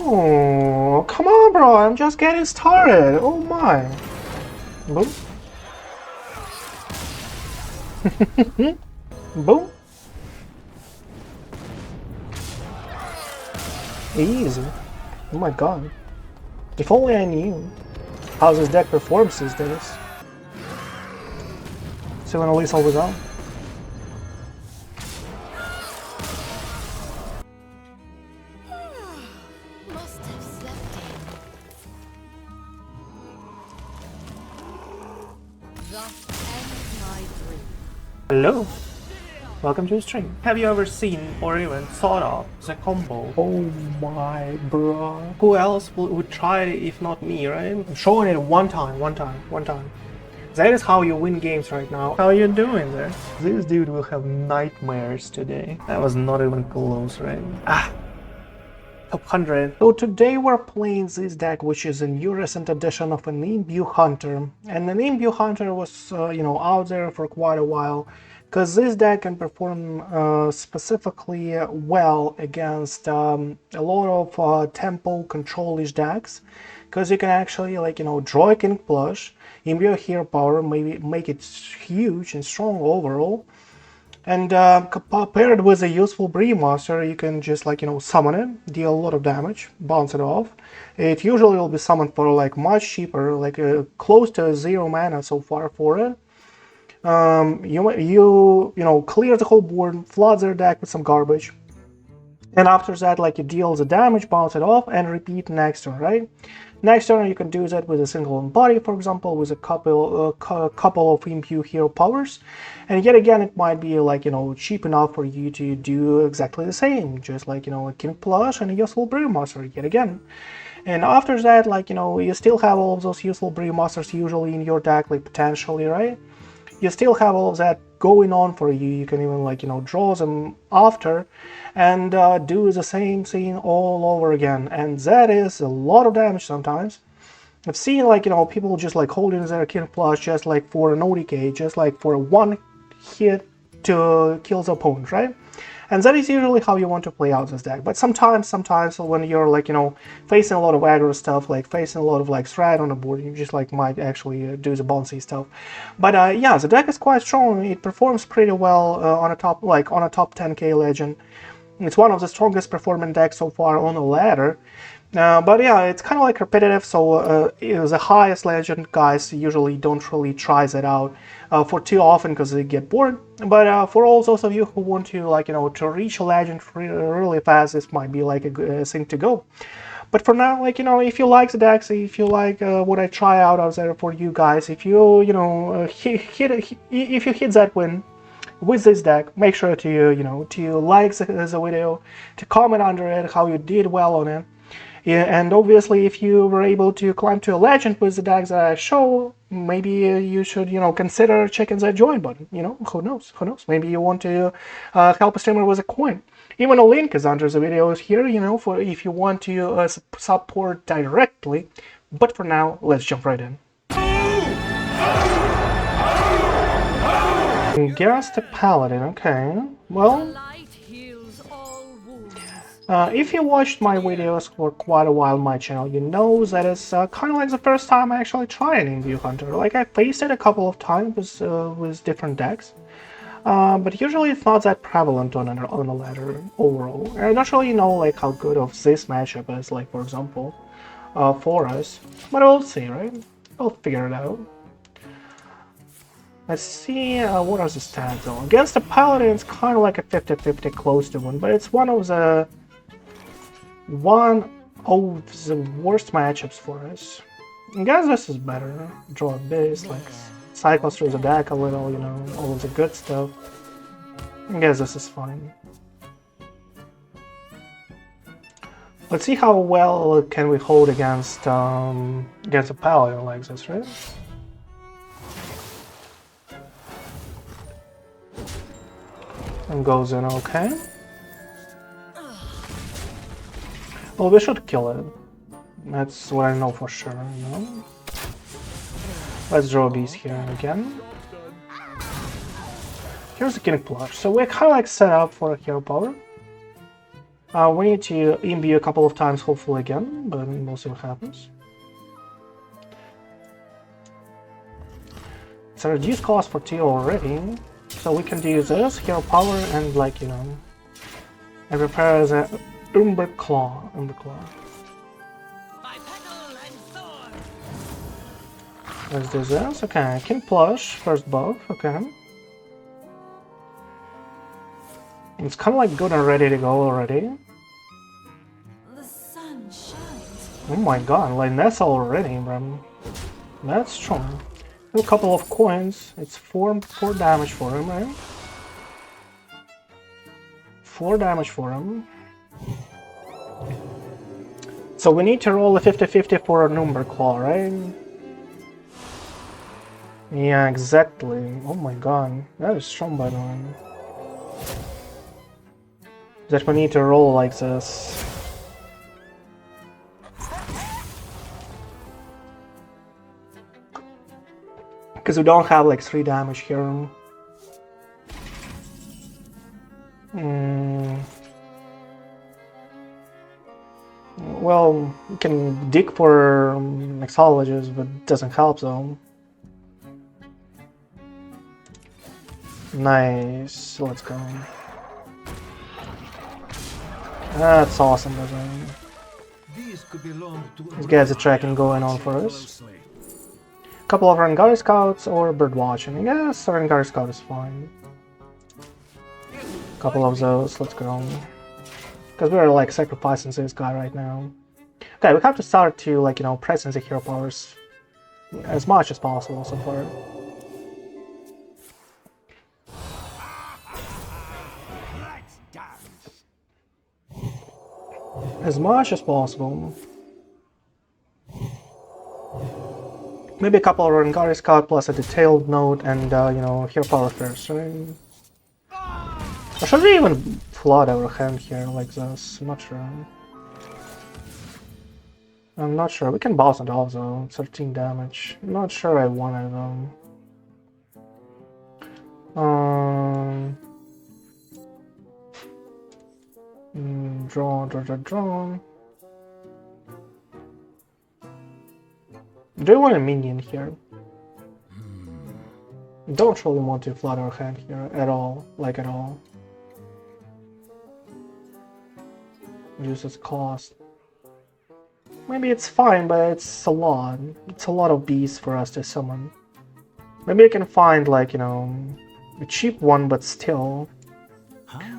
Oh, come on, bro. I'm just getting started. Oh my. Boom. Boom. Easy. Oh my god. If only I knew how this deck performs these days. So when Elise always on. Must have slept in. Thus ends my dream. Hello. Welcome to the stream. Have you ever seen or even thought of the combo? Oh my bro. Who else would try it if not me, right? I'm showing it one time. That is how you win games right now. How are you doing there? This dude will have nightmares today. That was not even close, right? Top 100. So today we're playing this deck, which is a new recent edition of an Imbue Hunter. And an Imbue Hunter was, out there for quite a while. Because this deck can perform specifically well against a lot of tempo control-ish decks. Because you can actually, draw a King Plush, imbue a hero power, maybe make it huge and strong overall. And paired with a Youthful Brewmaster, you can just, summon it, deal a lot of damage, bounce it off. It usually will be summoned for, much cheaper, close to 0 mana so far for it. You clear the whole board, flood their deck with some garbage, and after that, you deal the damage, bounce it off, and repeat next turn, right? Next turn you can do that with a single body, for example, with a couple of imbue hero powers, and yet again it might be cheap enough for you to do exactly the same, just a King Plush and a Youthful Brewmaster yet again. And after that, you still have all of those Youthful Brewmasters usually in your deck, potentially, right? You still have all of that going on for you. You can even draw them after and do the same thing all over again. And that is a lot of damage sometimes. I've seen people just holding their King Plush just for an ODK, just for one hit to kill the opponent, right? And that is usually how you want to play out this deck. But sometimes when you're facing a lot of aggro stuff, facing a lot of threat on the board, you just might actually do the bouncy stuff. But yeah, the deck is quite strong. It performs pretty well on a top 10k legend. It's one of the strongest performing decks so far on the ladder. But yeah, it's kind of repetitive, so the highest legend guys usually don't really try that out for too often because they get bored. But for all those of you who want to to reach a legend really fast, this might be a good thing to go. But for now, if you like the decks, if you like what I try out there for you guys, if you if you hit that win with this deck, make sure to to like the video, to comment under it how you did well on it. Yeah, and obviously, if you were able to climb to a legend with the decks that I show, maybe you should, consider checking that join button. Who knows? Who knows? Maybe you want to help a streamer with a coin. Even a link is under the videos here, for if you want to support directly. But for now, let's jump right in. Guess the Paladin. Okay. Well. If you watched my videos for quite a while on my channel, you know that it's kind of the first time I actually tried an Imbue Hunter. I faced it a couple of times with different decks, but usually it's not that prevalent on a ladder overall. I don't really know how good of this matchup is, for example, for us. But we'll see, right? We'll figure it out. Let's see, what are the stats though? Against the Paladin, it's kind of a 50-50 close to one, but it's one of the worst matchups for us. I guess this is better. Draw a bit, cycles through the deck a little, all of the good stuff. I guess this is fine. Let's see how well can we hold against a Paladin like this, right? And goes in okay. Well, we should kill it. That's what I know for sure, Let's draw these here again. Here's the King Plush. So we're kind of set up for a hero power. We need to imbue a couple of times, hopefully again, but we'll see what happens. It's a reduced cost for 2 already, so we can do this, hero power, and like, you know, and prepare as a Umbraclaw. Let's do this. Okay, King Plush, first buff. Okay. It's kind of like good and ready to go already. The sun shines. Oh my god, like that's already, bro. That's strong. A couple of coins. It's 4 damage for him, right? 4 damage for him. So we need to roll a 50-50 for an Umbraclaw, right? Yeah, exactly. Oh my god, that is strong by the way. That we need to roll like this. Because we don't have like 3 damage here. Well, you can dig for Mixologist, but it doesn't help though. Nice, let's go. That's awesome, doesn't These guys are tracking going on for us. Couple of Rangari Scouts or Birdwatching. Yes, Rangari Scout is fine. Couple of those, let's go. Because we're like sacrificing this guy right now. Okay, we have to start to like, you know, press in the hero powers as much as possible so far. As much as possible. Maybe a couple of Rangari Scout plus a detailed note and, you know, hero power first, right? Or should we even flood our hand here like this? I'm not sure. I'm not sure. We can bounce it off though. 13 damage. I'm not sure I want it though. Draw. Do you want a minion here? Don't really want to flood our hand here at all, like at all. Use its cost. Maybe it's fine, but it's a lot. It's a lot of beasts for us to summon. Maybe I can find like, you know, a cheap one, but still.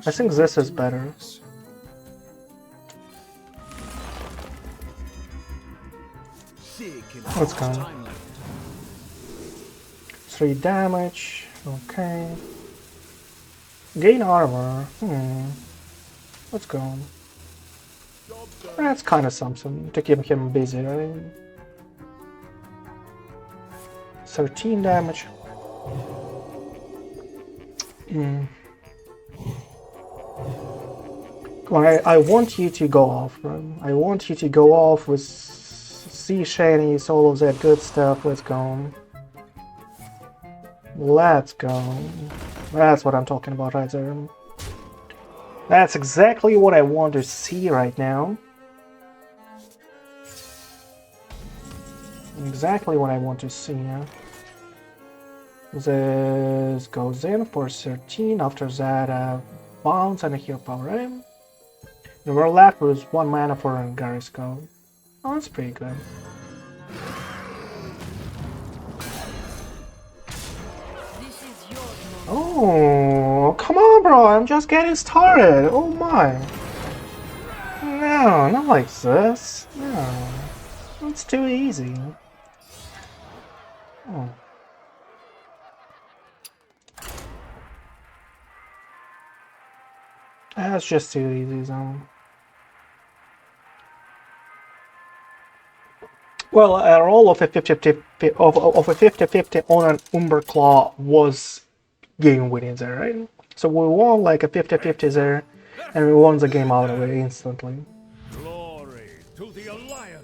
I think this is better. Let's go. 3 damage. Okay. Gain armor. Let's go. That's kind of something to keep him busy, right? 13 damage. Come on, I want you to go off, right? I want you to go off with sea shinies, all of that good stuff. Let's go. Let's go. That's what I'm talking about right there. That's exactly what I want to see right now. Exactly what I want to see. Yeah? This goes in for 13. After that, bounce and a hero power, right? And we're left with 1 mana for Rangari Scout. Oh, that's pretty good. Oh, come on, bro. I'm just getting started. Oh my. No, not like this. No. It's too easy. Oh. That's just too easy, so. Well, a roll of a 50-50 on an Umbraclaw was game winning there, right? So we won like a 50-50 there, and we won the game out of it instantly.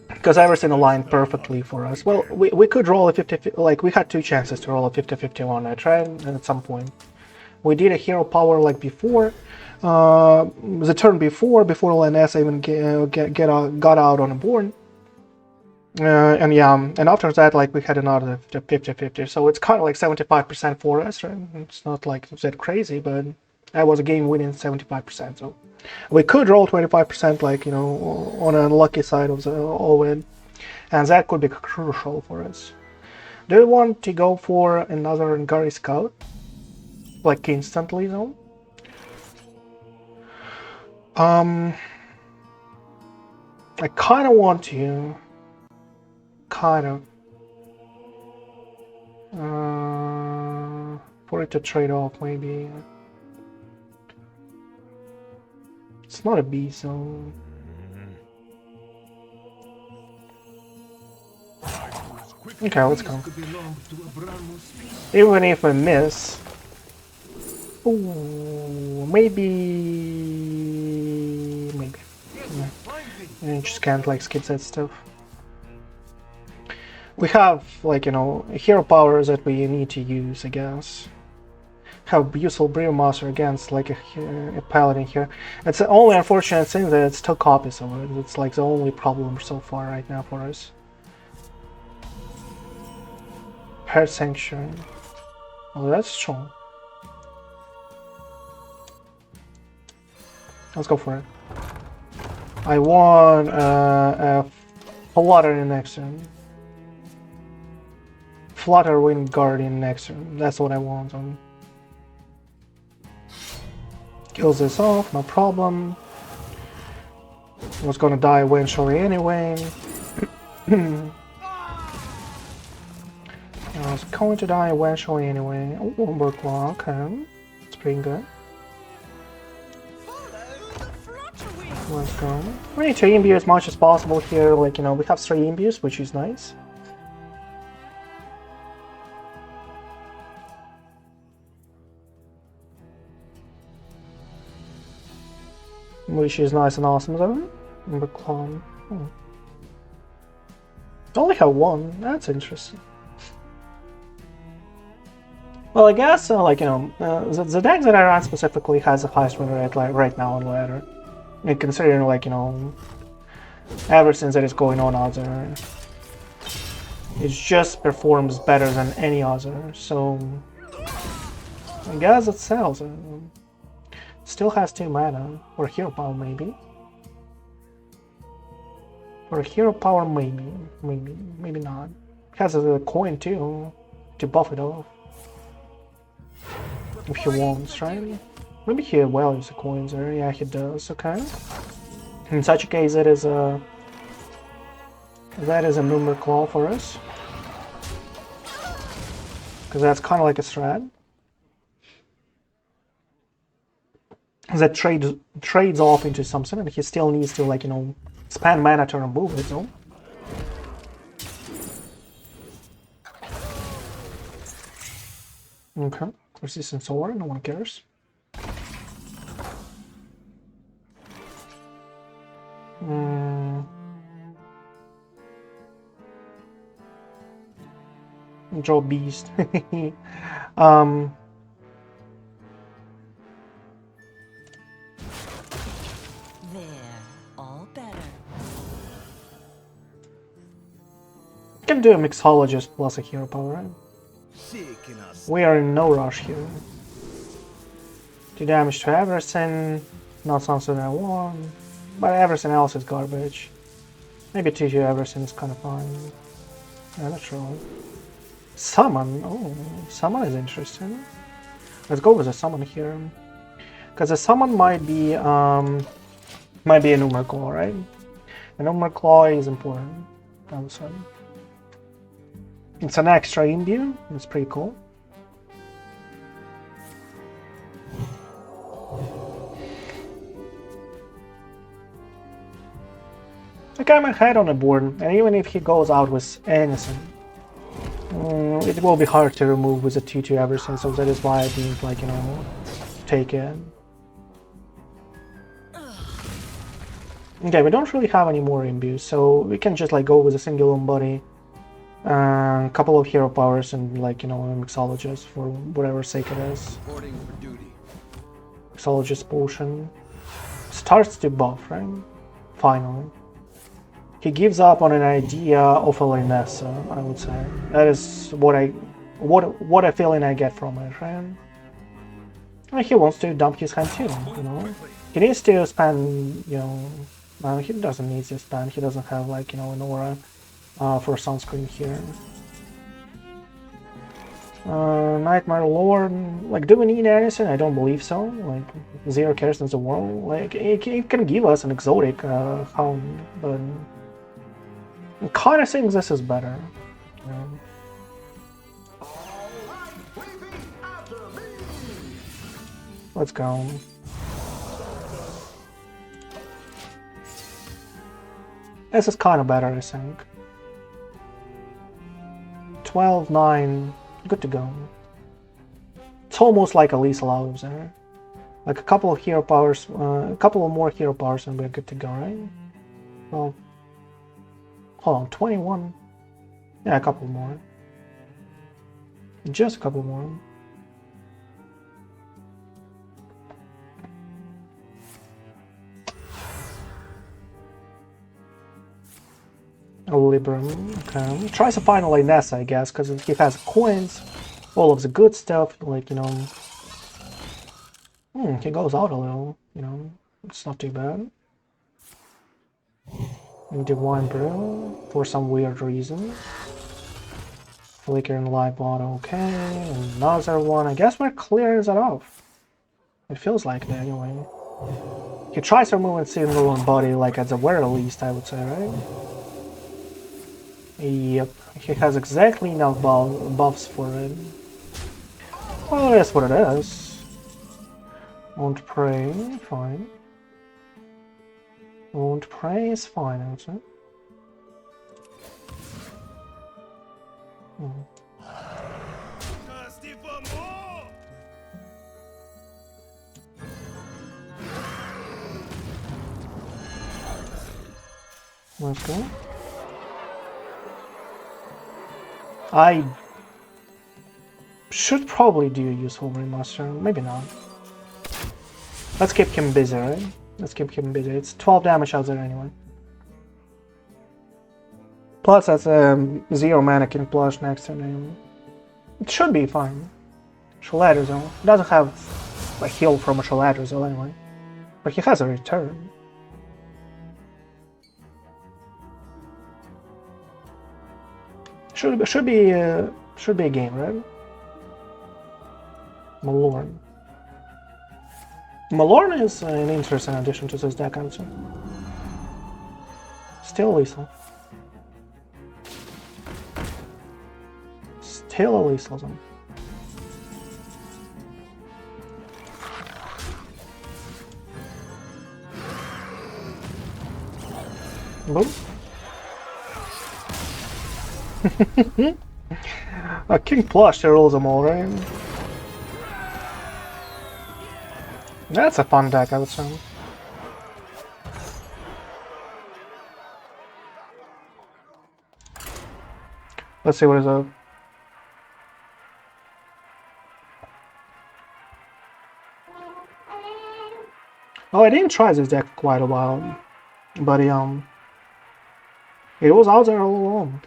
Because everything aligned perfectly for us. Well, we could roll a 50-50, like we had 2 chances to roll a 50-50 on it, right? And at some point. We did a hero power like before. the turn before LNS even got out on a board. And yeah, and after that, like, we had another 50-50, so it's kind of like 75% for us, right? It's not like that crazy, but that was a game winning 75%, so we could roll 25%, like, you know, on an unlucky side of the all-win, and that could be crucial for us. Do you want to go for another Rangari Scout? Like, instantly, though? I kind of want to... for it to trade off, maybe. It's not a B, so... Okay, let's go. Even if I miss... Ooh, maybe... Yeah. I just can't, like, skip that stuff. We have, like, you know, hero powers that we need to use, I guess. Have Youthful Brewmaster against, like, a paladin here. It's the only unfortunate thing that it's 2 copies of it. It's, like, the only problem so far right now for us. Parrot Sanctuary. Oh, that's strong. Let's go for it. I want a Flutterwing next turn. Flutterwing Guardian next turn. That's what I want. Kills this off, no problem. I was gonna die eventually anyway. I was going to die eventually anyway. Oh, Umbraclaw, okay. It's pretty good. Let's go. We need to imbue as much as possible here, like, you know, we have 3 imbues, which is nice. Which is nice and awesome, though. Umbraclaw. Oh. I only have 1, that's interesting. Well, I guess, like, you know, the deck that I run specifically has the highest win rate, like, right now on ladder. And considering, like, you know, everything that is going on out there, it just performs better than any other, so I guess it sells. Still has 2 mana, or hero power maybe. Or hero power maybe not. It has a coin too, to buff it off. If he wants, right? Maybe he values the coins there. Yeah, he does. Okay. In such a case, that is a Umbraclaw for us, because that's kind of like a strat that trades off into something, and he still needs to, like, you know, spend mana to remove it. So. Okay. Resistance over. No one cares. Draw beast. They're all better. Can do a Mixologist plus a hero power, right? We are in no rush here. 2 damage to everything, not something I want, but everything else is garbage. Maybe 2 to everything is kind of fine. Yeah, that's true. Summon, oh, summon is interesting. Let's go with a summon here, because a summon might be an Umbraclaw, right? An Umbraclaw is important. All of a sudden, it's an extra imbue. It's pretty cool. I got my head on the board, and even if he goes out with anything, it will be hard to remove with a 2/2 everything, so that is why I didn't, like, you know, take it. Okay, we don't really have any more imbues, so we can just, like, go with a single embody, a couple of hero powers, and, like, you know, a Mixologist for whatever sake it is. Mixologist potion. Starts to buff, right? Finally. He gives up on an idea of a Linessa, I would say. That is what a feeling I get from it, right? And he wants to dump his hand too, you know? He needs to spend, you know... No, he doesn't need to spend, he doesn't have, like, you know, an aura for sunscreen here. Nightmare Lord, like, do we need anything? I don't believe so. Like, 0 cares in the world. Like, it can give us an exotic hound, but I kind of think this is better. You know? Let's go. This is kind of better, I think. 12, 9, good to go. It's almost like a lethal out of there. Like a couple of hero powers, a couple of more hero powers and we're good to go, right? Well, hold on, 21. Yeah, a couple more. Just a couple more. Libram, okay. Tries to find a Linessa, I guess, because he has coins, all of the good stuff, like, you know. He goes out a little, you know, it's not too bad. Divine Brew, for some weird reason. Flicker and Light Bottle, okay. Another one, I guess we're clearing that off. It feels like that, anyway. He tries to remove a single one body, like at the very least, I would say, right? Yep, he has exactly enough buffs for it. Well, that's what it is. Won't pray, fine. Won't pray is fine, I would say. Let's go. I should probably do a Youthful Brewmaster, maybe not. Let's keep him busy, right? Let's keep him busy. It's 12 damage out there anyway. Plus that's 0 mana King Plush next turn anyway. It should be fine. Shaladrazel doesn't have a heal from a Shaladrazel anyway. But he has a return. Should be a game, right? Malorn. Malorn is an interesting addition to this deck, I would say. Still lethal. Still a lethal zone. Boom. King Plush rolls them all, right? That's a fun deck, I would say. Let's see what is up. Oh, I didn't try this deck for quite a while, but it was out there all along.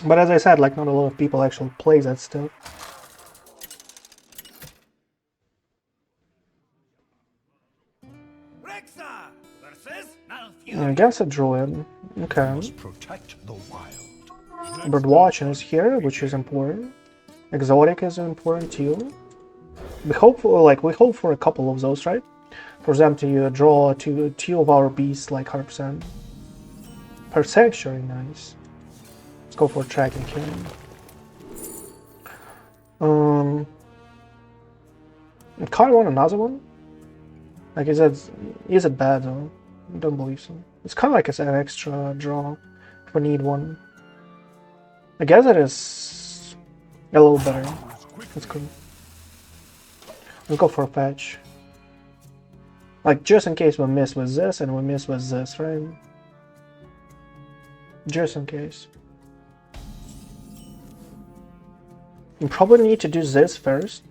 But as I said, like, not a lot of people actually play that stuff. Against a druid. Okay. Birdwatching is here, which is important. Exotic is important too. We hope for a couple of those, right? For them to draw two of our beasts like 100%. Parrot Sanctuary, nice. Let's go for tracking here. I kind of want another one. Like, is it bad though? I don't believe so. It's kind of like an extra draw if we need one. I guess it is a little better. That's cool. Let's go for a fetch. Like, just in case we miss with this and we miss with this, right? Just in case. We probably need to do this first.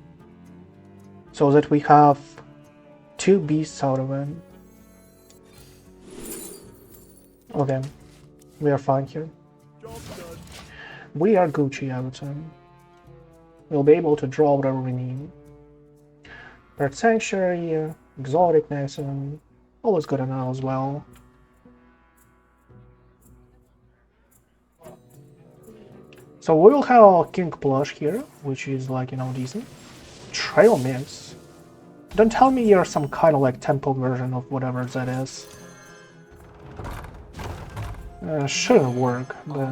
so that we have 2 beasts out of it. Okay, we are fine here. We are Gucci, I would say. We'll be able to draw whatever we need. Parrot Sanctuary, exotic Nexon, always good enough as well. So we'll have our King Plush here, which is like, you know, decent. Trail Mix. Don't tell me you're some kind of like tempo version of whatever that is. Shouldn't work, but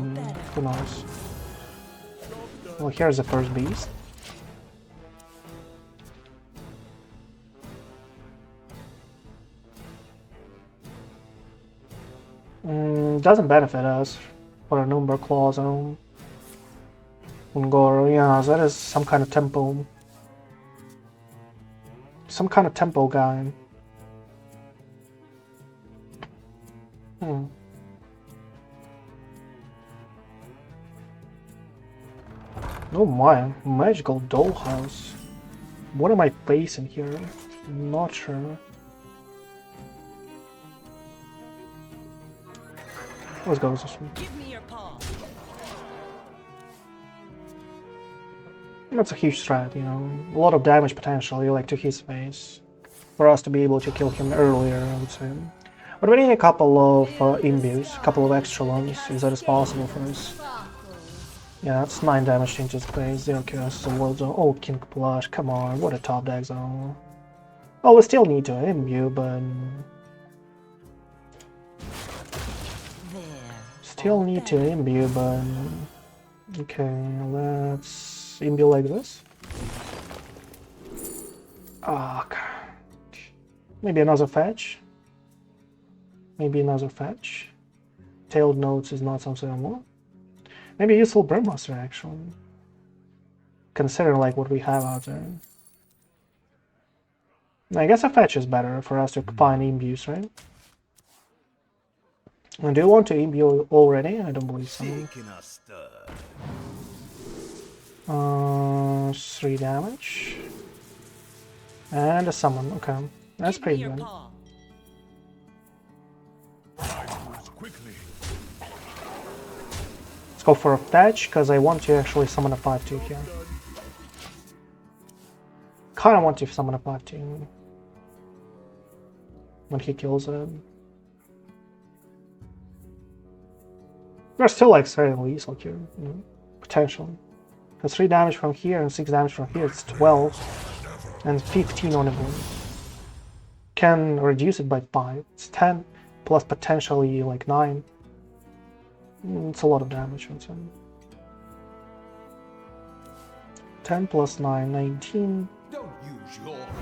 who knows. Well, here's the first beast. Doesn't benefit us for an Umbraclaw zone. Ungoro, yeah, that is some kind of tempo. Some kind of tempo guy. Oh my, magical dollhouse. What am I facing here? Not sure. Let's go with this one. Give me your paw. That's a huge strat, you know. A lot of damage potential, like to his face. For us to be able to kill him earlier, I would say. But we need a couple of imbues, a couple of extra ones, if that is possible for us. Yeah, that's 9 damage into his face, 0 chaos, the world zone. Oh, King Plush, come on, what a top deck zone. Oh, we still need to imbue, but... Still need to imbue, but... Okay, let's imbue like this. Ah, maybe another fetch. Maybe another fetch. Tailed Notes is not something I want. Maybe Youthful Brewmaster, actually. Consider like what we have out there. I guess a fetch is better for us to find imbues, right? And do you want to imbue already? I don't believe so. 3 damage. And a summon, okay. That's pretty good. Let's go for a fetch, because I want to actually summon a 5-2 here. Kinda want to summon a 5-2 when he kills it. They're still like very lethal here, you know, potentially. Because 3 damage from here and 6 damage from here, it's 12 and 15 on a board. Can reduce it by 5. It's 10 plus potentially like 9. It's a lot of damage, I'd say. 10 plus 9, 19.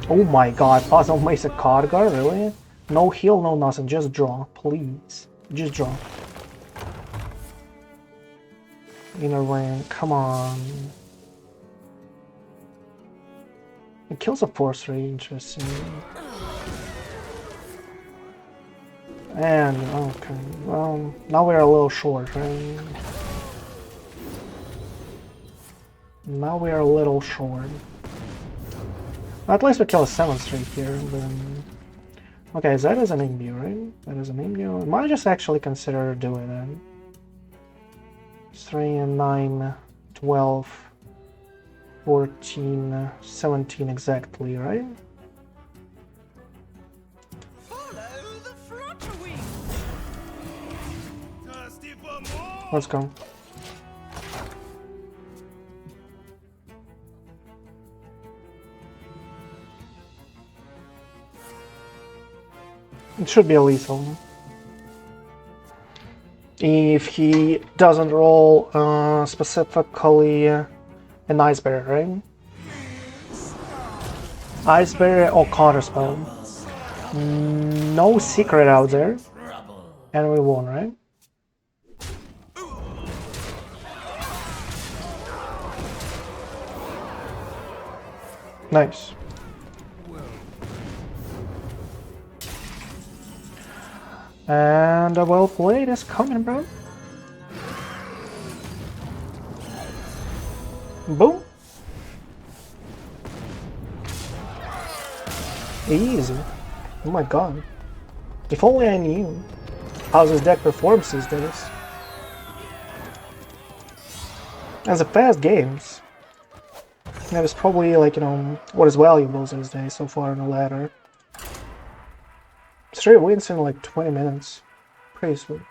Oh my god, Puzzle makes a card guard, really? No heal, no nothing, just draw, please. Just draw. Inner Ring, come on. It kills a 4-3, interesting. And, okay, well, now we're a little short, right? Now we're a little short. At least we kill a 7-3 here, then... Okay, that is an imbue, right? That is an imbue. I might just actually consider doing that. 3 and 9, 12, 14, 17 exactly, right? Follow the Flutterwing. Thirsty for more? Let's go. It should be a lethal. If he doesn't roll specifically an Ice Barrier, right? Ice Barrier or Counterspell. No secret out there. And we won, right? Nice. And a well played is coming, bro. Boom. Easy. Oh my god. If only I knew how this deck performs these days. As a fast games, that is probably like, you know, what is valuable these days so far on the ladder. 3 wins in like 20 minutes. Pretty sweet.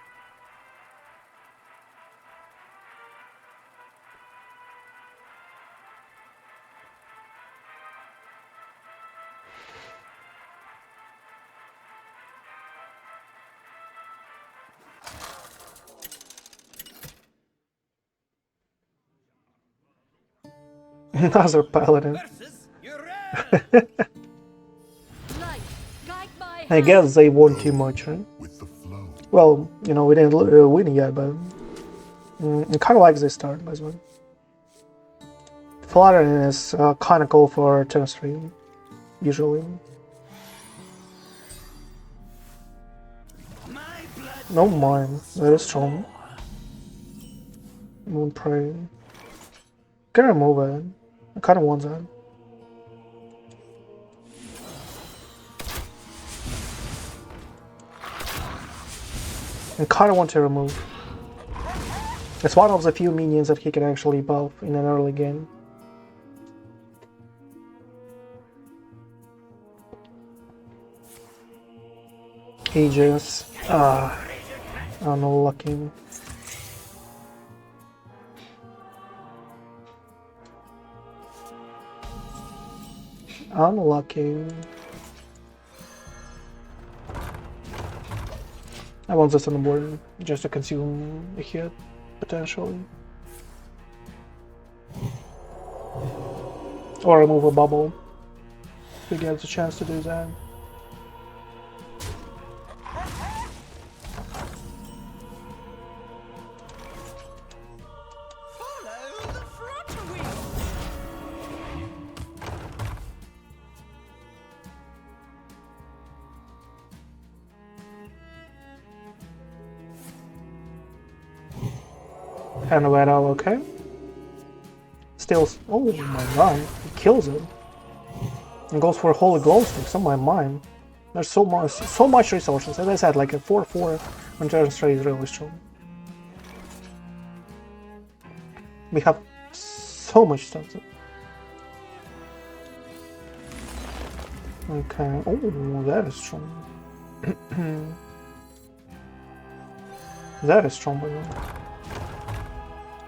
Another paladin. Versus Uriel. Light, guide my I hand. guess they won too much, right? With the flow. Well, you know, we didn't win yet, but I kind of like this start, by the way. Fluttering is kind of cool for turn stream, usually. My blood. No mine, that is strong. Moon Prey. Can remove it. I kind of want that. I kind of want to remove. It's one of the few minions that he can actually buff in an early game. Aegis. Unlucky. Unlucky. I want this on the board just to consume a hit, potentially. Or remove a bubble if he gets a chance to do that. Follow the Flutterwing. And went out okay. Still, oh my god, he kills it. And goes for holy glow sticks on my mind. There's so much resources. As I said, like a 4/4 on turn straight is really strong. We have so much stuff. Okay. Oh, that is strong. That is strong, by the way.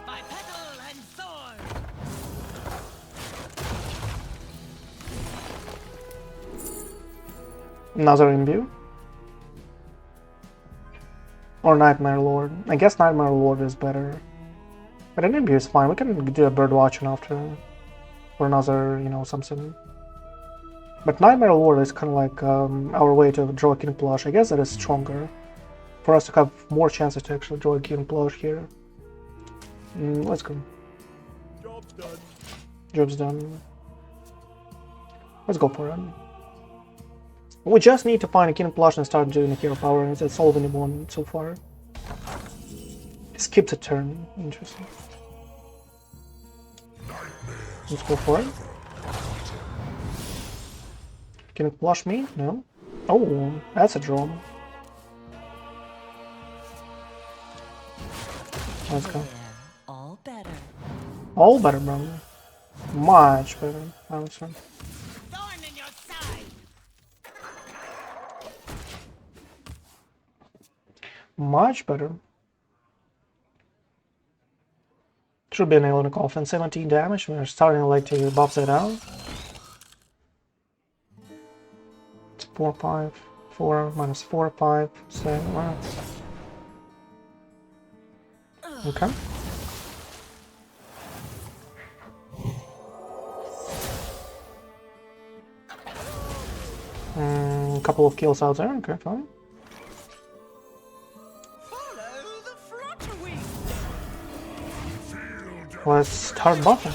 By petal and sword. Another Imbue? Or Nightmare Lord. I guess Nightmare Lord is better. But an Imbue is fine. We can do a Birdwatching after. Or another, you know, something. But Nightmare Lord is kind of like our way to draw a King Plush. I guess that is stronger. For us to have more chances to actually draw a King Plush here. Let's go. Job's done. Job's done. Let's go for it. We just need to find a King Plush and start doing a Hero Power, and that's all we want so far. Skipped a turn. Interesting. Let's go for it. Can it Plush me? No. Oh, that's a draw. Let's go. All better. All better, brother. Much better, I would say. Thorn in your side. Much better. Should be an Ionic offense, 17 damage. We're starting like to buff that out. It's 4, 5, 4, minus 4, 5, 7, wow. Okay. A couple of kills out there, okay, fine. Follow the Flutterwing. Let's start buffing.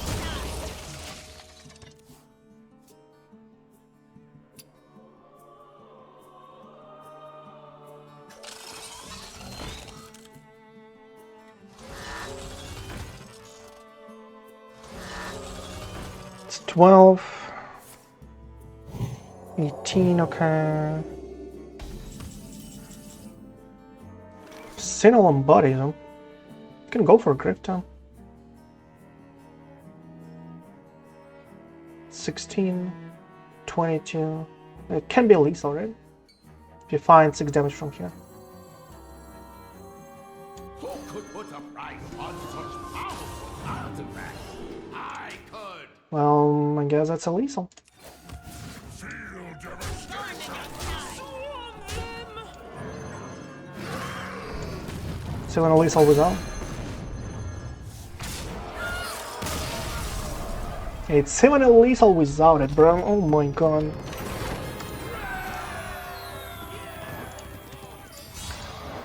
It's 12. 18, okay. Cinnamon body, though. You can go for Griftah. 16, 22. It can be lethal, right? If you find 6 damage from here. Who could put a price on such powerful artifacts? I could. Well, I guess that's a lethal. So when a lethal without. It's 7 lethal without it, bro. Oh my god.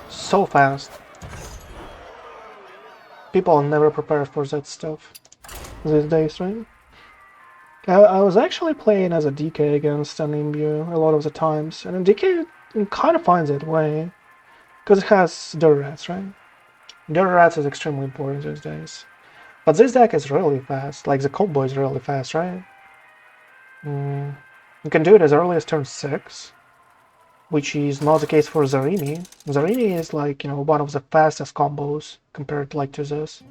So fast. People are never prepared for that stuff these days, right? I was actually playing as a DK against an Imbue a lot of the times, and DK kind of finds it way, because it has Dirt Rats, right? Dirt Rats is extremely important these days. But this deck is really fast, like the combo is really fast, right? You can do it as early as turn 6, which is not the case for Zarimi. Zarimi is like, you know, one of the fastest combos compared like to this.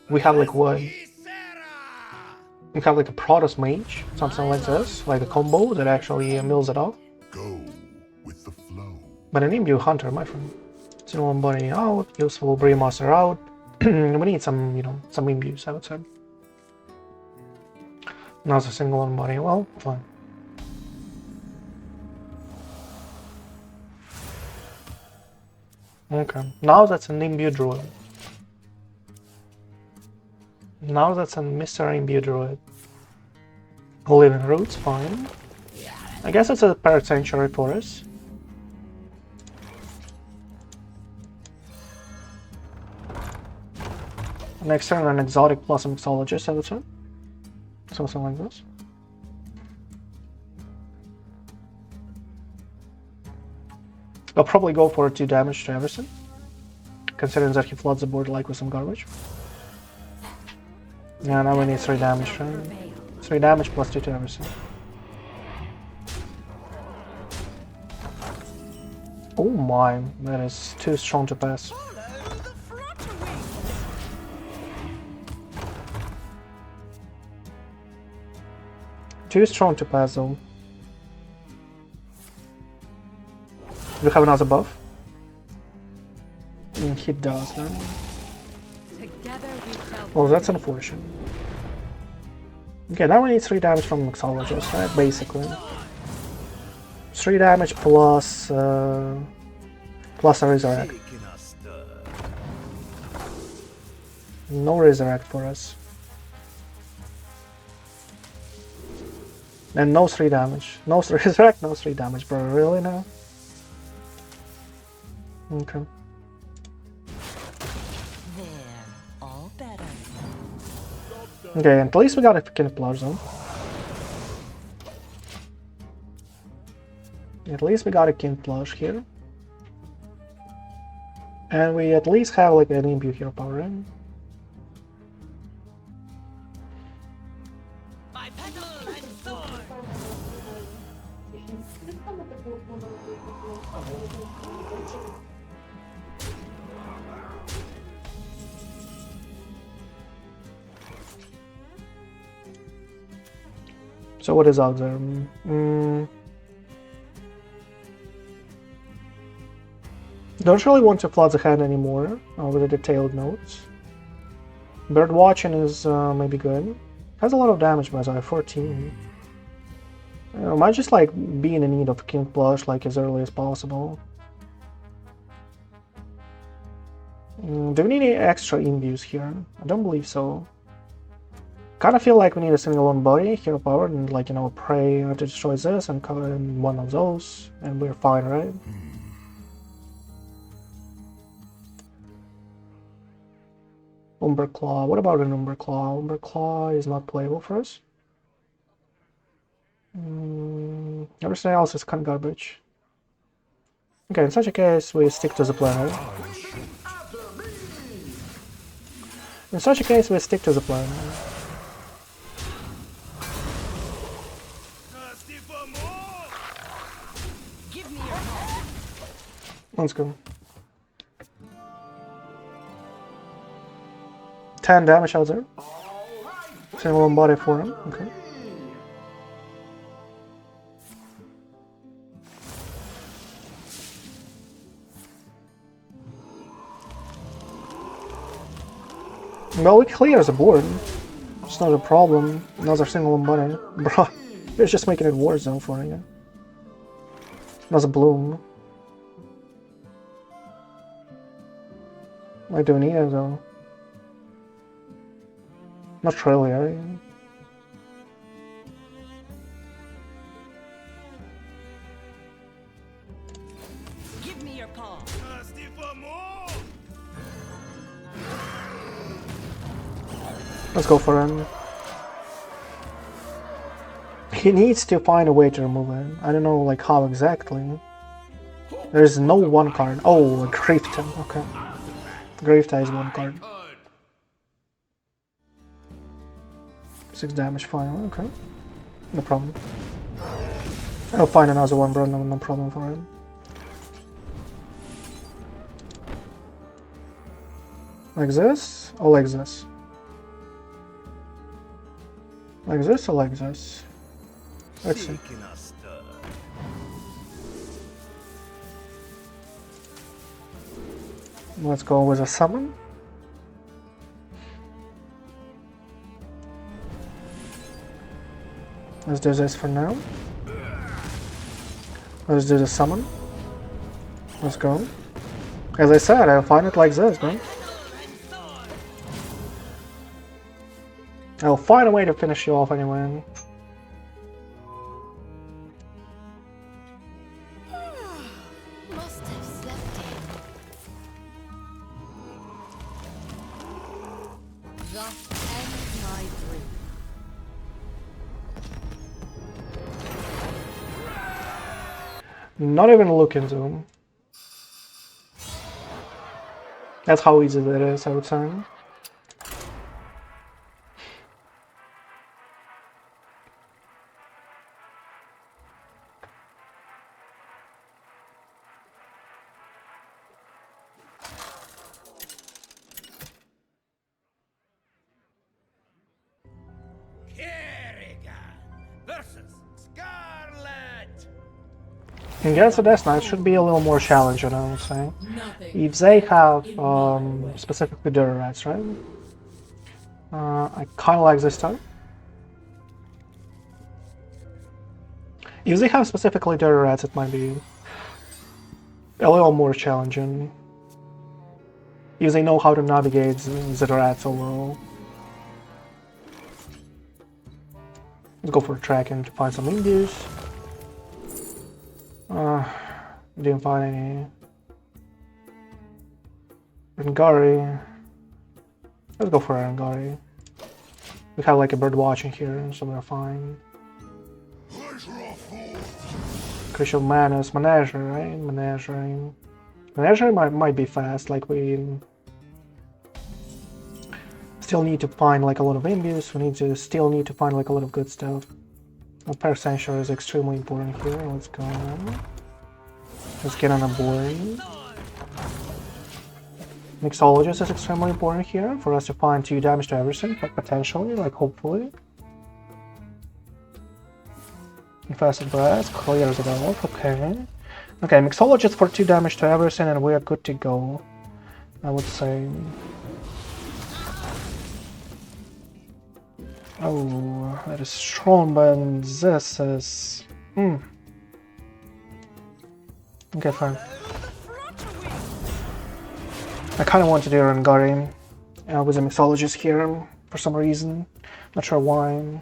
We have like what? We have like a Protoss Mage, something like this, like a combo that actually mills it off. Go with the flow. But an Imbue Hunter, my friend. Cinnamon Body out, Youthful Brewmaster out. We need some, you know, some Imbues, I would say. Not a single one body, well, fine. Okay, now that's an Imbue Druid. Now that's a Mr. Imbue Druid. Living Roots, fine. I guess it's a Parrot Sanctuary for us. Next turn, an exotic plus a Mixologist, I would say. Something like this. I'll probably go for 2 damage to Everson, considering that he floods the board like with some garbage. Yeah, now we need 3 damage, right? 3 damage plus 2 to Everson. Oh my, that is too strong to pass. Too strong to pass though. Do you have another buff? He does, huh? Well, that's unfortunate. Okay, now we need 3 damage from Mixologist, right? Basically. 3 damage plus plus a Resurrect. No Resurrect for us. And no 3 damage. No Resurrect, no 3 damage, bro. Really now? Okay. All better. Okay, at least we got a King Plush though. At least we got a King Plush here. And we at least have like an Imbue hero power, right? By petal and sword. So what is out there? Don't really want to flood the hand anymore with the detailed notes. Birdwatching is maybe good. Has a lot of damage by the way, 14. Might just like be in need of King Plush like as early as possible. Do we need any extra imbues here? I don't believe so. Kind of feel like we need a single one body, hero power, and like, you know, pray to destroy this and cover in one of those, and we're fine, right? Umbraclaw. What about an Umbraclaw? Umbraclaw is not playable for us. Everything else is kind of garbage. Okay, in such a case, we stick to the plan, right? In such a case, we stick to the plan. Let's go. 10 damage out there. Single body for him. Okay. Well, we clear the board. It's not a problem. Another single body. Bro, you're just making it worse though for you. Another bloom. I don't need it though. Not really, are you? Give me your paw. Thirsty for more? Let's go for him. He needs to find a way to remove it. I don't know like how exactly. There's no one card. Oh, Griftah. Okay. Griftah is one card. 6 damage final. Okay. No problem. I'll find another one, bro. No problem for him. Like this or like this? Like this or like this? Let's see. Let's go with a summon. Let's do this for now. Let's do the summon. Let's go. As I said, I'll find it like this, man. I'll find a way to finish you off anyway. Must have slept in. Thus ends my dream. Not even look into him. That's how easy that is, I would say. Against the Death Knight should be a little more challenging, I would say. If they have specifically Dirty Rats, right? I kinda like this type. If they have specifically Dirty Rats, it might be a little more challenging. If they know how to navigate the rats overall. Let's go for tracking to find some Imbues. Didn't find any. Rangari. Let's go for Rangari. We have like a Birdwatching here, so we're fine. Crucial Manus, Menagerie, right? Menagerie. Menagerie might be fast, like we still need to find like a lot of Imbues, we still need to find like a lot of good stuff. Parrot Sanctuary is extremely important here. Let's go on. Let's get on a board. Mixologist is extremely important here for us to find 2 damage to everything, but potentially, like hopefully. Infested Brass clears it off, okay. Okay, Mixologist for 2 damage to everything and we are good to go, I would say. Oh, that is strong, but this is... Okay, fine. I kind of want to do Rangari with a Mixologist here for some reason. Not sure why.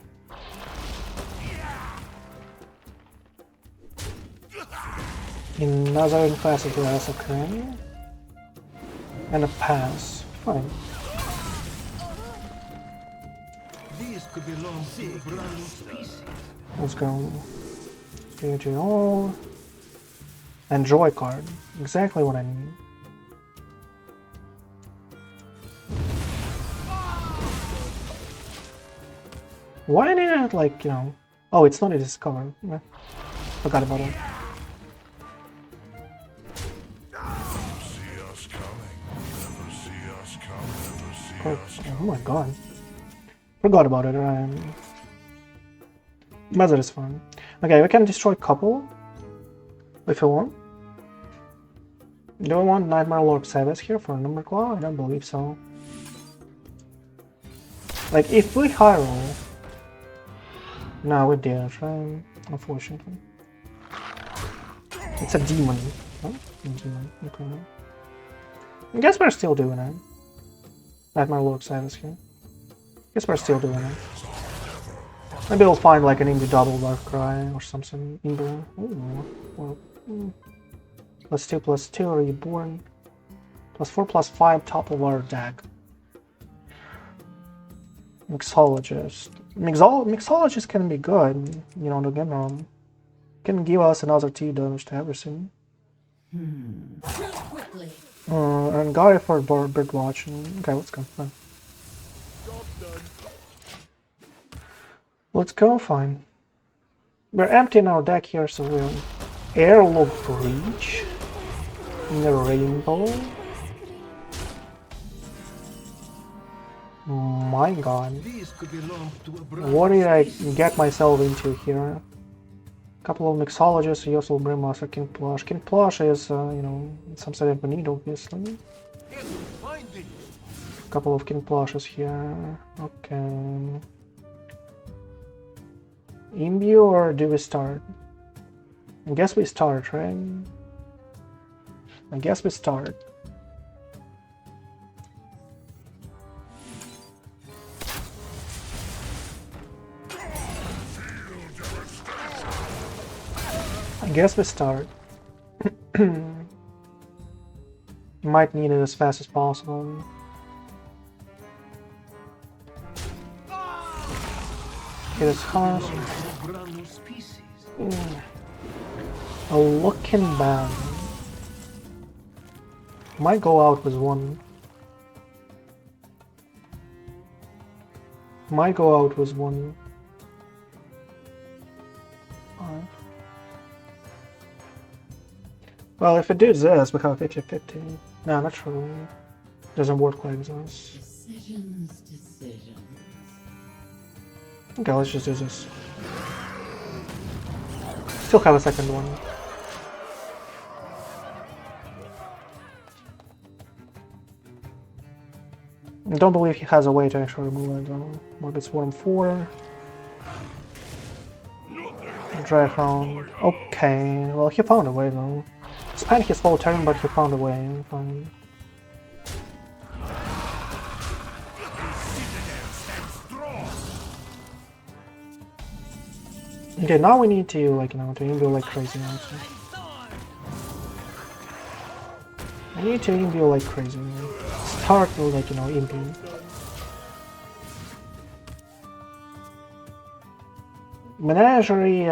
Another Infested Grass, okay. And a pass. Fine. Let's go. BGO. And Joy card. Exactly what I need. Why did it, like, you know... Oh, it's not a discover. Forgot about it. Oh my god. Forgot about it, right? But that is fine. Okay, we can destroy couple if we want. Do we want Nightmare Lord Xavius here for Umbraclaw? I don't believe so. Like, if we high roll... No, we didn't, right? Unfortunately. It's a demon. Oh, a demon. Okay. I guess we're still doing it. Nightmare Lord Xavius here. Guess we're still doing it. Maybe we'll find like an Imbue double Dark Cry or something. Imbue. Ooh. Well, +2/+2 reborn. +4/+5 top of our deck. Mixologist. Mixologist can be good, you know, don't get me wrong. Can give us another 2 damage to everything. Quickly. And Gary for Birdwatching. Okay, let's go. Fine. Let's go, fine. We're emptying our deck here, so we're Airlock Breach in the Rainbow. My god. What did I get myself into here? Couple of Mixologists, Youthful Brewmaster, King Plush. King Plush is, you know, some sort of need, obviously. Couple of King Plushes here. Okay. Imbue or do we start? I guess we start, right? I guess we start. I guess we start. Might need it as fast as possible. Get his house. A looking bad. Might go out with one. Might go out with one. Alright. Well, if it does this, we have 50-50. No, not true. Doesn't work like this. Decisions. Okay, let's just do this. Still have a second one. I don't believe he has a way to actually remove it though. Morbid Swarm 4. Drive around. Okay, well he found a way though. Spent his whole turn, but he found a way. Fine. Okay, now we need to, like, you know, to imbue like crazy now. So. I need to imbue like crazy. Start with, like, you know, imbue. Menagerie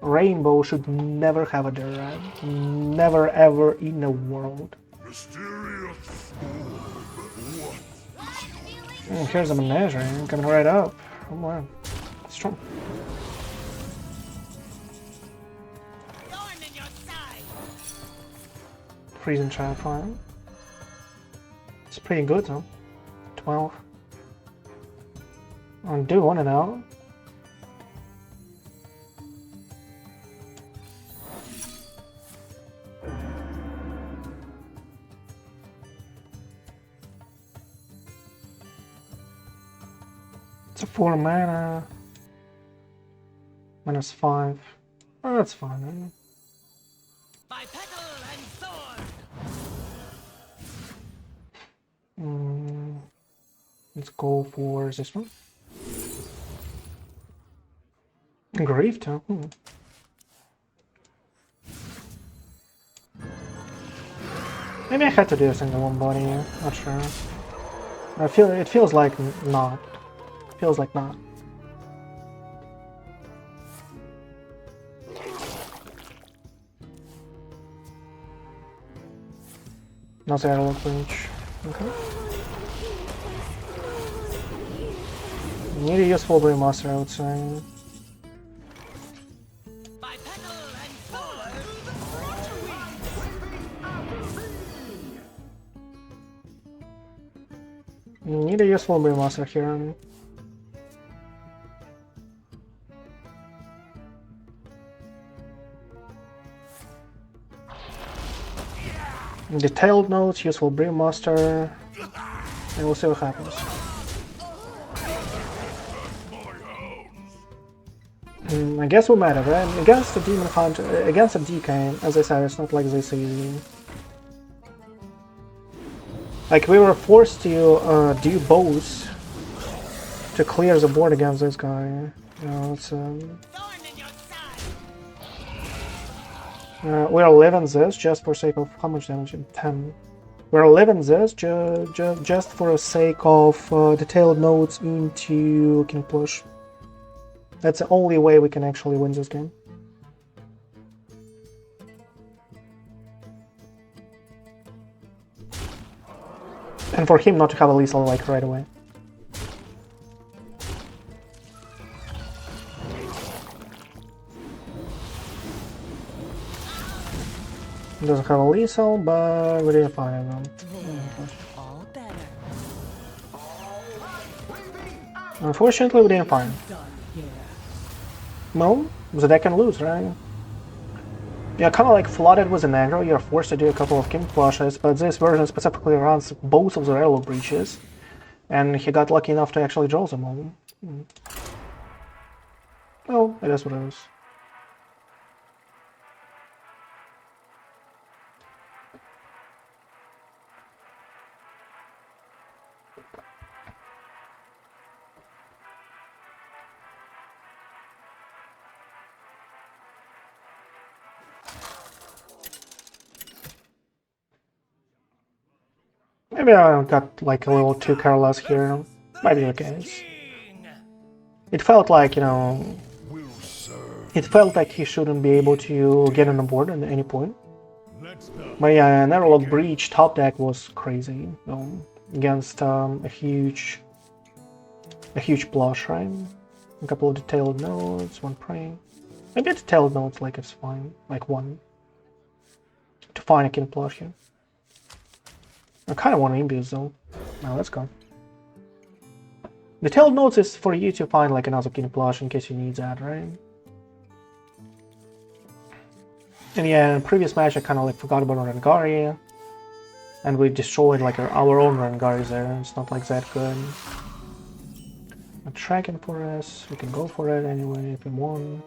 Rainbow should never have a Durag. Never ever in the world. Here's a Menagerie coming right up. Oh wow. Strong. Freezing Trap Fire. It's pretty good though. 12. I'll do one and out. It's a 4 mana. -5. Oh, that's fine. Right? By petal and sword. Let's go for this one. Griftah. Maybe I had to do this in the one body. Not sure. It feels like not. Feels like not. No Airlock Breach. Okay. Need a Youthful Brewmaster, I would say. By petal and sword. Need a useful Brewmaster here. Detailed notes, useful Brewmaster, and we'll see what happens. I guess we matter, right? Against the Demon Hunter, against the DK, as I said, it's not like this easy. Like, we were forced to do both to clear the board against this guy. You know, it's we're living this just for sake of how much damage? 10. We're living this just for the sake of detailed notes into King Plush. That's the only way we can actually win this game. And for him not to have a lethal like right away. He doesn't have a lethal, but we didn't find him. All better. Unfortunately, we didn't find him. Well, the deck can lose, right? Yeah, kind of like flooded with an aggro, you're forced to do a couple of King Plushes, but this version specifically runs both of the Relo breaches, and he got lucky enough to actually draw them all. Well, it is what it is. Maybe I got like a little too careless here. Might be the case. It felt like, you know, it felt like he shouldn't be able to get on the board at any point. But yeah, Nerlock Breach top deck was crazy, you know, against a huge blush, right? A couple of detailed notes, one praying. Maybe a detailed notes like it's fine, like one. To find a King Plush here. I kind of want to Imbue though. Now let's go. Detailed notes is for you to find like another King Plush in case you need that, right? And yeah, in the previous match I kind of like forgot about Rangari. And we destroyed like our own Rangari there. It's not like that good. A tracking for us. We can go for it anyway if we want.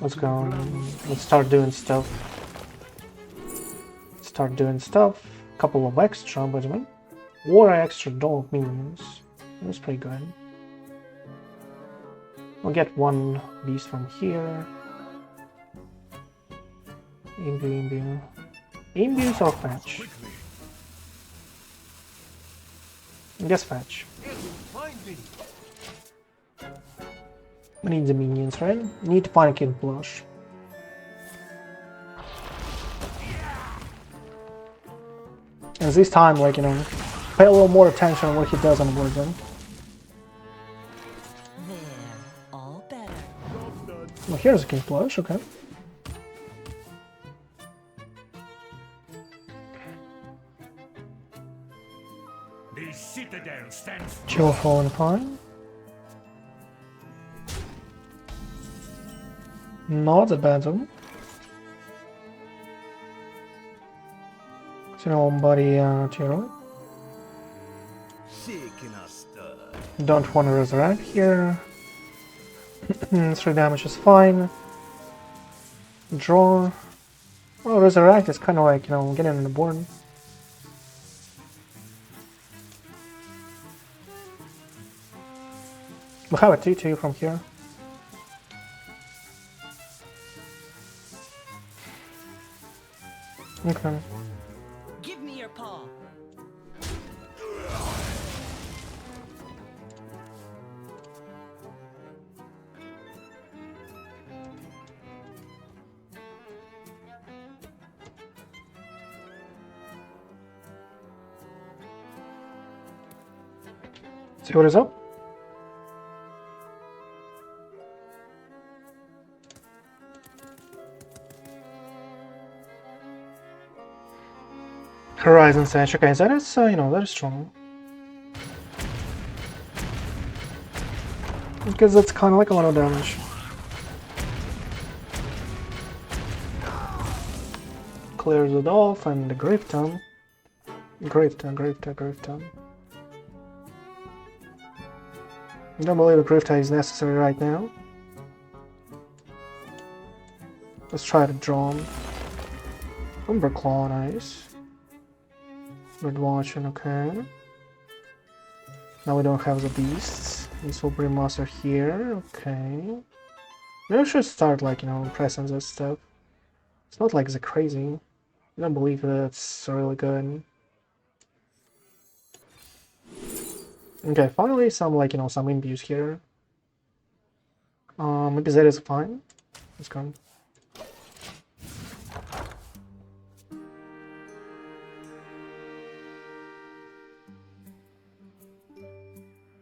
Let's go. Let's start doing stuff. Couple of extra ombudsmen. Or extra dog minions. That's pretty good. We'll get one beast from here. Imbue. Imbues or fetch? I guess fetch. We need the minions, right? Need to find a King Plush. And this time, like, you know, pay a little more attention on what he does on the board then. There. All better. Well, here's a King Plush, okay. The citadel stands Chill falling fine. Not that bad though. So body Tiro. Don't want to resurrect here. 3 damage is fine. Draw. Well, resurrect is kind of like, you know, getting on the board. We'll have a 2-2 from here. Okay. Give me your paw. See what is up? Horizon Sash. Okay, that is, you know, that is strong. Because it's kind of like a lot of damage. Clears it off, and the Griftah. Griftah. I don't believe the Griftah is necessary right now. Let's try to draw him. Umbraclaw, nice. Birdwatching, okay. Now we don't have the beasts. Youthful Brewmaster here, okay. Maybe I should start, like, you know, pressing this stuff. It's not like the crazy. I don't believe that's really good. Okay, finally some, like, you know, some imbues here. Maybe that is fine. Let's go.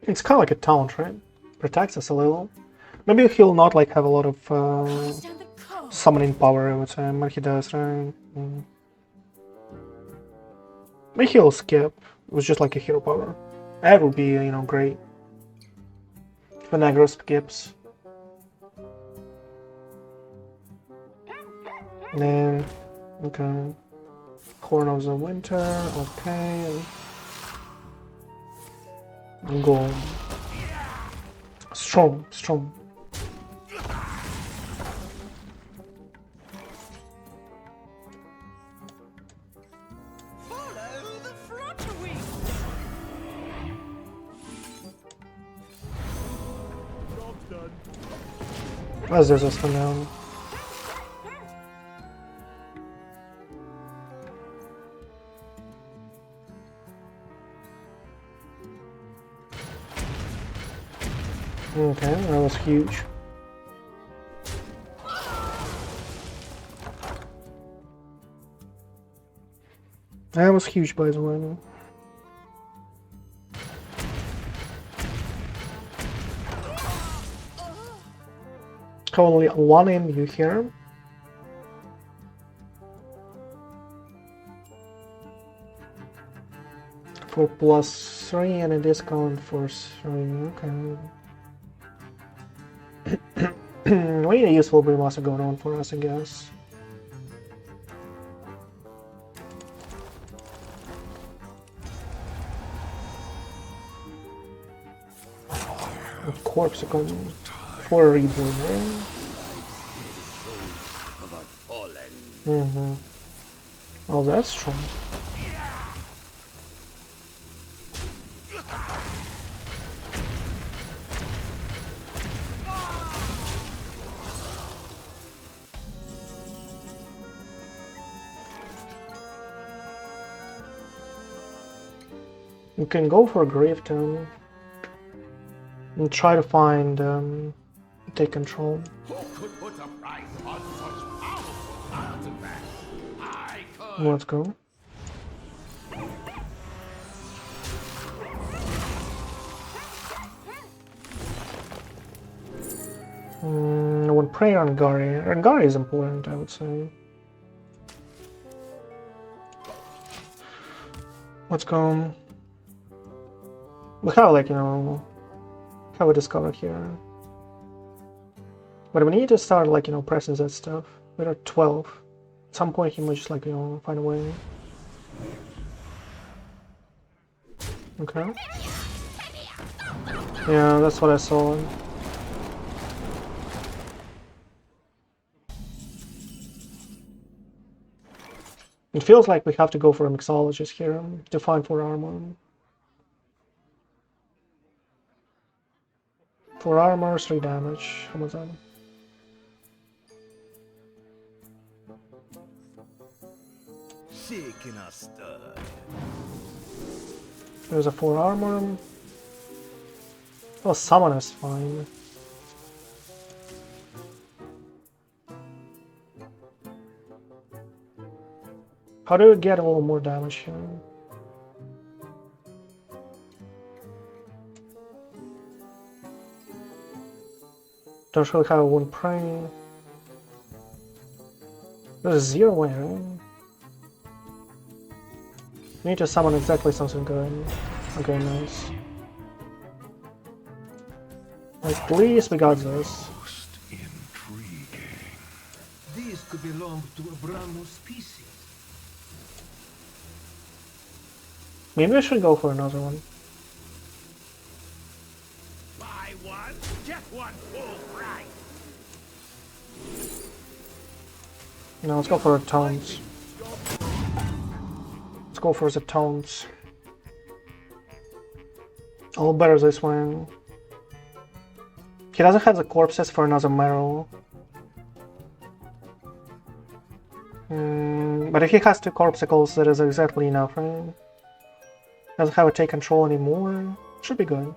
It's kind of like a taunt, right? Protects us a little. Maybe he'll not like have a lot of summoning power, I would say, but he does, right? Maybe he'll skip. It was just like a hero power. That would be, you know, great. Vinagro skips. And then, okay. Horn of the Winter, okay. Go. Strong. Follow the Flutterwing. Let's do this for now. Okay, that was huge. That was huge, by the way. Only one MU here. For +3 and a discount for 3, okay. We need a Youthful Brewmaster going on for us, I guess. Of course, it comes for a reborn, right? Oh, that's strong. You can go for Griftah and try to find take control. Who could put a price on such powerful artifacts? I could. Let's go. I would pray on Rangari. Rangari is important, I would say. Let's go. We have, like, you know, have a discover here. But we need to start, like, you know, pressing that stuff. We're at 12. At some point he might just, like, you know, find a way. Okay. Yeah, that's what I saw. It feels like we have to go for a Mixologist here to find 4 armor. 4 armor, 3 damage. How much that? Shaking a stud. There's a 4 armor. Oh, summon is fine. How do we get a little more damage here? Don't really have one prey. There's 0 way, right? We need to summon exactly something good. Okay, nice. Like, please, we got this. Most intriguing. These could belong to a brand new species. Maybe I should go for another one. Buy one, get one full price. No, let's go for the tones. Let's go for the tones. All better this one. He doesn't have the corpses for another marrow. But if he has 2 corpsicles, that is exactly enough, right? Doesn't have to take control anymore. Should be good.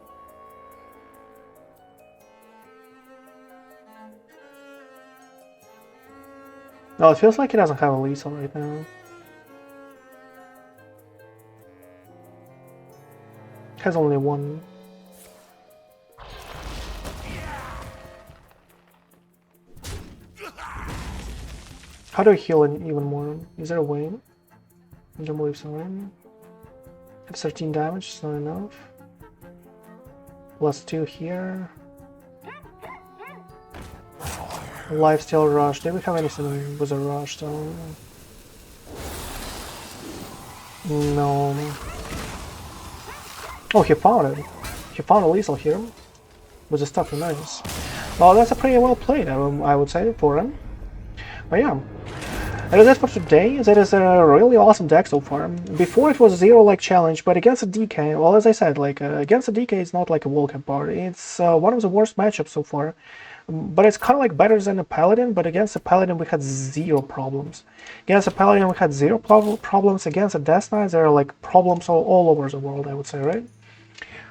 No, it feels like he doesn't have a lethal right now. Has only 1. How do I heal it even more? Is there a way? I don't believe so, right? Have 13 damage, it's not enough. Plus 2 here. Lifesteal rush. Did we have anything with a rush though? No. Oh, he found it. He found a lethal here. With the stuff, nice. Well, that's a pretty well played, I would say, for him. But yeah. That is it for today. That is a really awesome deck so far. Before it was 0 challenge, but against a DK, well, as I said, against a DK it's not like a World Cup bar. It's one of the worst matchups so far. But it's kind of like better than a Paladin, but against a Paladin we had 0 problems. Against a Paladin we had 0 problems. Against a Death Knight there are like problems all over the world, I would say, right?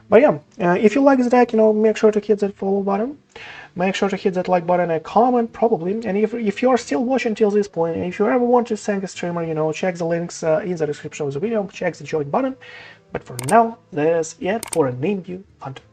But yeah, if you like this deck, make sure to hit that follow button. Make sure to hit that like button and comment, probably. And if you are still watching till this point, and if you ever want to thank a streamer, check the links in the description of the video, check the join button. But for now, that is it for an Imbue Hunter.